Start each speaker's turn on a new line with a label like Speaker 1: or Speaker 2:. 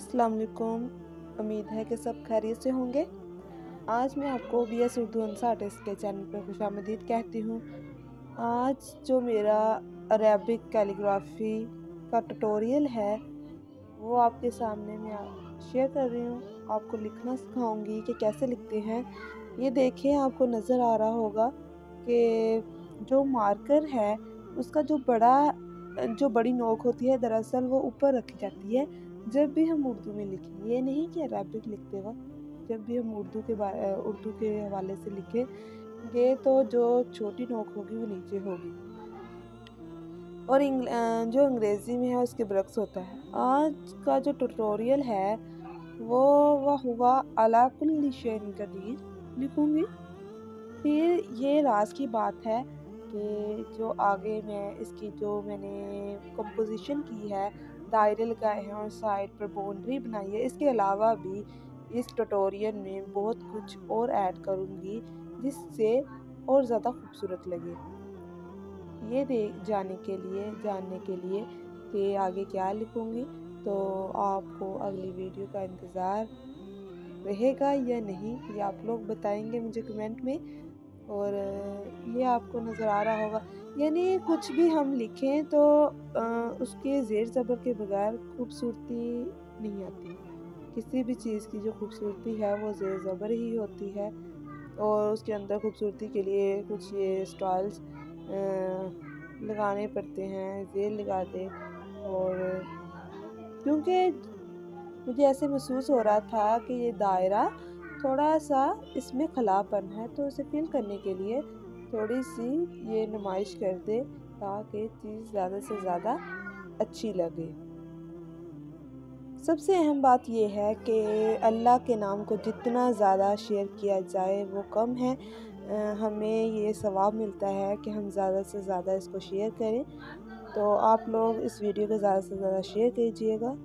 Speaker 1: अस्सलाम वालेकुम। उम्मीद है कि सब खैरियत से होंगे। आज मैं आपको BS उर्दू अनसा आर्टिस्ट के चैनल पर खुशामदीद कहती हूँ। आज जो मेरा अरेबिक कैलीग्राफी का ट्यूटोरियल है वो आपके सामने मैं शेयर कर रही हूँ। आपको लिखना सिखाऊंगी कि कैसे लिखते हैं। ये देखें, आपको नज़र आ रहा होगा कि जो मार्कर है उसका जो बड़ी नोक होती है, दरअसल वो ऊपर रखी जाती है जब भी हम उर्दू में लिखें। ये नहीं कि अरेबिक लिखते वक्त, जब भी हम उर्दू के हवाले से लिखेंगे तो जो छोटी नोक होगी वो नीचे होगी और जो अंग्रेज़ी में है उसके बरक्स होता है। आज का जो ट्यूटोरियल है वो वह हुआ अला कुल्ली शैइन कदीर लिखूंगी। फिर ये राज की बात है कि जो आगे जो मैंने कंपोजिशन की है, दायरे लगाए हैं और साइड पर बाउंड्री बनाई है, इसके अलावा भी इस ट्यूटोरियल में बहुत कुछ और ऐड करूँगी जिससे और ज़्यादा खूबसूरत लगे। ये जानने के लिए कि आगे क्या लिखूँगी, तो आपको अगली वीडियो का इंतज़ार रहेगा या नहीं, ये आप लोग बताएंगे मुझे कमेंट में। और ये आपको नज़र आ रहा होगा, यानी कुछ भी हम लिखें तो उसके ज़ेर ज़बर के बगैर खूबसूरती नहीं आती। किसी भी चीज़ की जो खूबसूरती है वो ज़ेर ज़बर ही होती है और उसके अंदर खूबसूरती के लिए कुछ ये स्टाइल्स लगाने पड़ते हैं, ज़ेर लगा दे। और क्योंकि मुझे ऐसे महसूस हो रहा था कि ये दायरा थोड़ा सा इसमें खलापन है, तो उसे फिल करने के लिए थोड़ी सी ये नुमाइश कर दे ताकि चीज़ ज़्यादा से ज़्यादा अच्छी लगे। सबसे अहम बात यह है कि अल्लाह के नाम को जितना ज़्यादा शेयर किया जाए वो कम है। हमें ये सवाब मिलता है कि हम ज़्यादा से ज़्यादा इसको शेयर करें। तो आप लोग इस वीडियो को ज़्यादा से ज़्यादा शेयर कीजिएगा।